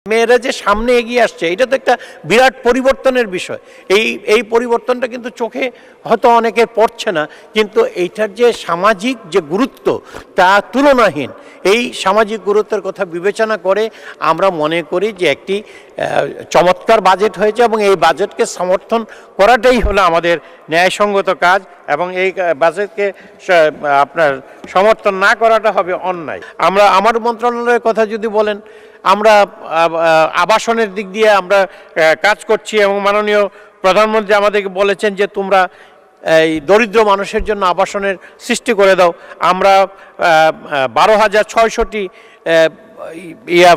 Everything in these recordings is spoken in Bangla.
মেয়েরা যে সামনে এগিয়ে আসছে এটা তো একটা বিরাট পরিবর্তনের বিষয়। এই পরিবর্তনটা কিন্তু চোখে হয়তো অনেকের পড়ছে না, কিন্তু এইটার যে সামাজিক যে গুরুত্ব তা তুলনাহীন। এই সামাজিক গুরুত্বের কথা বিবেচনা করে আমরা মনে করি যে একটি চমৎকার বাজেট হয়েছে এবং এই বাজেটকে সমর্থন করাটাই হলো আমাদের ন্যায়সঙ্গত কাজ, এবং এই বাজেটকে আপনার সমর্থন না করাটা হবে অন্যায়। আমার মন্ত্রণালয়ের কথা যদি বলেন, আমরা আবাসনের দিক দিয়ে আমরা কাজ করছি এবং মাননীয় প্রধানমন্ত্রী আমাদেরকে বলেছেন যে তোমরা এই দরিদ্র মানুষের জন্য আবাসনের সৃষ্টি করে দাও। আমরা 12,600টি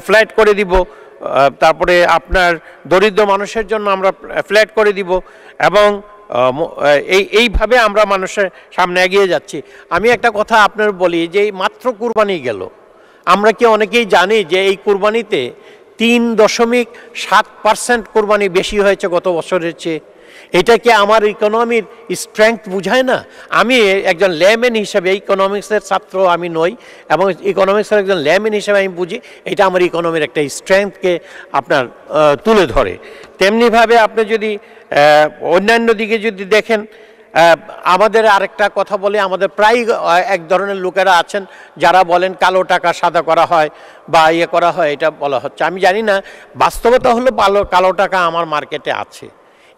ফ্ল্যাট করে দিব, তারপরে আপনার দরিদ্র মানুষের জন্য আমরা ফ্ল্যাট করে দিব, এবং এইভাবে আমরা মানুষের সামনে এগিয়ে যাচ্ছি। আমি একটা কথা আপনার বলি যে এই মাত্র কুরবানি গেল, আমরা কি অনেকেই জানি যে এই কুরবানিতে 3.7% কুরবানি বেশি হয়েছে গত বছরের চেয়ে। এটা কি আমার ইকোনমির স্ট্রেংথ বুঝায় না? আমি একজন ল্যাম্যান হিসেবে, ইকোনমিক্সের ছাত্র আমি নই, এবং ইকোনমিক্সের একজন ল্যাম্যান হিসেবে আমি বুঝি এটা আমার ইকোনমির একটা স্ট্রেংথকে আপনার তুলে ধরে। তেমনিভাবে আপনি যদি অন্যান্য দিকে যদি দেখেন, আমাদের আরেকটা কথা বলে, আমাদের প্রায় এক ধরনের লোকেরা আছেন যারা বলেন কালো টাকা সাদা করা হয় বা ইয়ে করা হয়, এটা বলা হচ্ছে। আমি জানি না, বাস্তবতা হলো কালো টাকা আমার মার্কেটে আছে।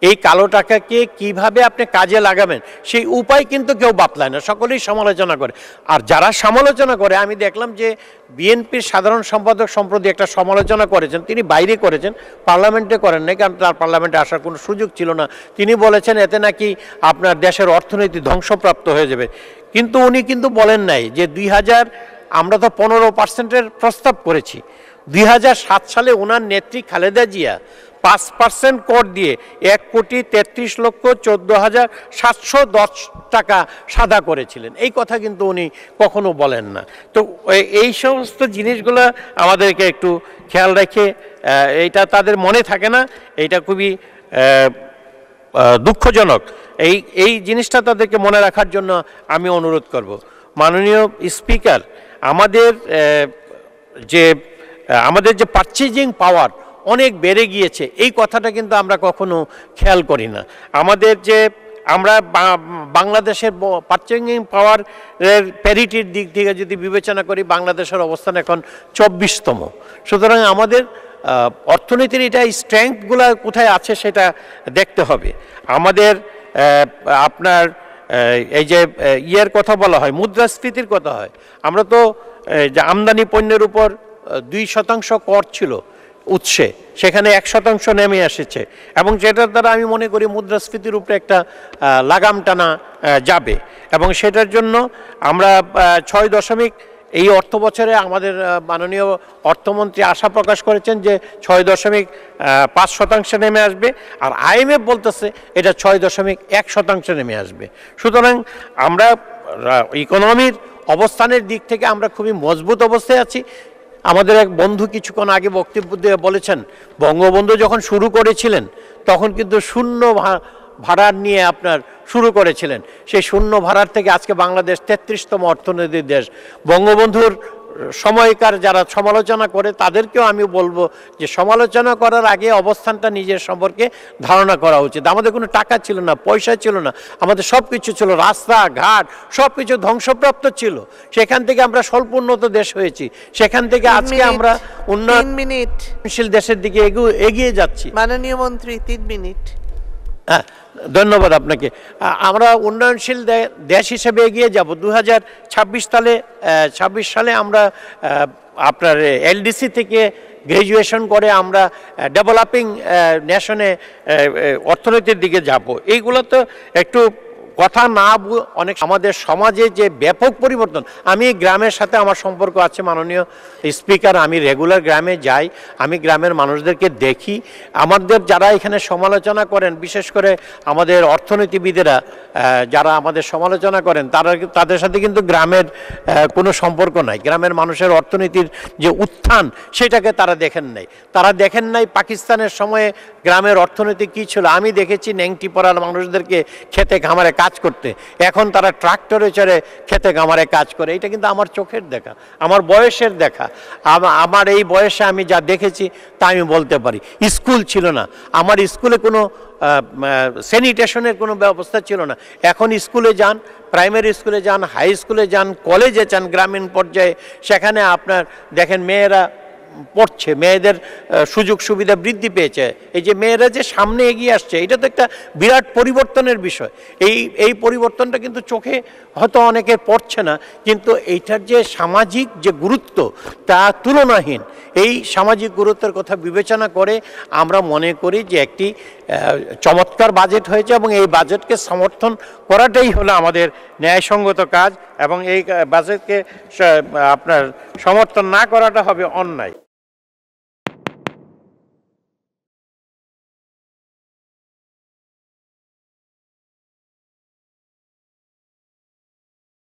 এই কালো টাকাকে কিভাবে আপনি কাজে লাগাবেন সেই উপায় কিন্তু কেউ বাতলায় না, সকলেই সমালোচনা করে। আর যারা সমালোচনা করে, আমি দেখলাম যে বিএনপির সাধারণ সম্পাদক সম্প্রতি একটা সমালোচনা করেছেন, তিনি বাইরে করেছেন, পার্লামেন্টে করেন নাই, কারণ তার পার্লামেন্টে আসার কোনো সুযোগ ছিল না। তিনি বলেছেন এতে নাকি আপনার দেশের অর্থনীতি ধ্বংসপ্রাপ্ত হয়ে যাবে, কিন্তু উনি কিন্তু বলেন নাই যে আমরা তো 15%-এর প্রস্তাব করেছি। 2007 সালে ওনার নেত্রী খালেদা জিয়া 5% কর দিয়ে 1,33,14,710 টাকা সাদা করেছিলেন। এই কথা কিন্তু উনি কখনো বলেন না। তো এই সমস্ত জিনিসগুলো আমাদেরকে একটু খেয়াল রেখে, এইটা তাদের মনে থাকে না, এইটা খুবই দুঃখজনক। এই জিনিসটা তাদেরকে মনে রাখার জন্য আমি অনুরোধ করব। মাননীয় স্পিকার, আমাদের যে পারচেজিং পাওয়ার অনেক বেড়ে গিয়েছে, এই কথাটা কিন্তু আমরা কখনো খেয়াল করি না। আমরা বাংলাদেশের পারচেজিং পাওয়ার প্যারিটির দিক থেকে যদি বিবেচনা করি, বাংলাদেশের অবস্থান এখন 24তম। সুতরাং আমাদের অর্থনীতির এটা স্ট্রেংথগুলো কোথায় আছে সেটা দেখতে হবে। আমাদের আপনার এই যে ইয়ের কথা বলা হয়, মুদ্রাস্ফীতির কথা হয়, আমরা তো যে আমদানি পণ্যের উপর 2% কর ছিল উৎসে, সেখানে 1% নেমে এসেছে, এবং যেটার দ্বারা আমি মনে করি মুদ্রাস্ফীতির উপরে একটা লাগাম টানা যাবে। এবং সেটার জন্য আমরা 6 এই অর্থ বছরে আমাদের মাননীয় অর্থমন্ত্রী আশা প্রকাশ করেছেন যে 6.5% নেমে আসবে, আর IMF বলতেছে এটা 6.1% নেমে আসবে। সুতরাং আমরা ইকোনমির অবস্থানের দিক থেকে আমরা খুবই মজবুত অবস্থায় আছি। আমাদের এক বন্ধু কিছুক্ষণ আগে বক্তব্য দিয়ে বলেছেন, বঙ্গবন্ধু যখন শুরু করেছিলেন তখন কিন্তু শূন্য ভাড়া নিয়ে আপনার শুরু করেছিলেন। সেই শূন্য ভাড়ার থেকে আজকে বাংলাদেশ 33তম অর্থনৈতিক দেশ। বঙ্গবন্ধুর সময়কার যারা সমালোচনা করে তাদেরকেও আমি বলবো যে সমালোচনা করার আগে অবস্থানটা নিজের সম্পর্কে ধারণা করা উচিত। আমাদের কোনো টাকা ছিল না, পয়সা ছিল না, আমাদের সব কিছু ছিল, রাস্তাঘাট সব কিছু ধ্বংসপ্রাপ্ত ছিল। সেখান থেকে আমরা স্বল্প উন্নত দেশ হয়েছি, সেখান থেকে আজকে আমরা উন্নয়নশীল দেশের দিকে এগিয়ে যাচ্ছি। মাননীয় মন্ত্রী 3 মিনিট। হ্যাঁ, ধন্যবাদ আপনাকে। আমরা উন্নয়নশীল দেশ হিসেবে এগিয়ে যাব। 2026 সালে আমরা আপনার LDC থেকে গ্র্যাজুয়েশন করে আমরা ডেভেলপিং নেশনে অর্থনীতির দিকে যাব। এইগুলো তো একটু কথা না, অনেক আমাদের সমাজে যে ব্যাপক পরিবর্তন। আমি গ্রামের সাথে আমার সম্পর্ক আছে মাননীয় স্পিকার, আমি রেগুলার গ্রামে যাই, আমি গ্রামের মানুষদেরকে দেখি। আমাদের যারা এখানে সমালোচনা করেন, বিশেষ করে আমাদের অর্থনীতিবিদেরা যারা আমাদের সমালোচনা করেন, তাদের সাথে কিন্তু গ্রামের কোনো সম্পর্ক নাই। গ্রামের মানুষের অর্থনীতির যে উত্থান সেটাকে তারা দেখেন নাই। পাকিস্তানের সময়ে গ্রামের অর্থনীতি কী ছিল আমি দেখেছি। ন্যাংটি পড়ার মানুষদেরকে খেতে খামারে কাজ করতে, এখন তারা ট্রাক্টরে চড়ে খেতে খামারে কাজ করে। এটা কিন্তু আমার চোখের দেখা, আমার বয়সের দেখা। আমার এই বয়সে আমি যা দেখেছি তা আমি বলতে পারি। স্কুল ছিল না, আমার স্কুলে কোনো স্যানিটেশনের কোনো ব্যবস্থা ছিল না। এখন স্কুলে যান, প্রাইমারি স্কুলে যান, হাই স্কুলে যান, কলেজে যান গ্রামীণ পর্যায়ে, সেখানে আপনার দেখেন মেয়েরা পড়ছে, মেয়েদের সুযোগ সুবিধা বৃদ্ধি পেয়েছে। এই যে মেয়েরা যে সামনে এগিয়ে আসছে, এটা তো একটা বিরাট পরিবর্তনের বিষয়। এই পরিবর্তনটা কিন্তু চোখে হয়তো অনেকের পড়ছে না, কিন্তু এইটার যে সামাজিক যে গুরুত্ব তা তুলনাহীন। এই সামাজিক গুরুত্বের কথা বিবেচনা করে আমরা মনে করি যে একটি চমৎকার বাজেট হয়েছে, এবং এই বাজেটকে সমর্থন করাটাই হলো আমাদের ন্যায়সঙ্গত কাজ, এবং এই বাজেটকে আপনার সমর্থন না করাটা হবে অন্যায়।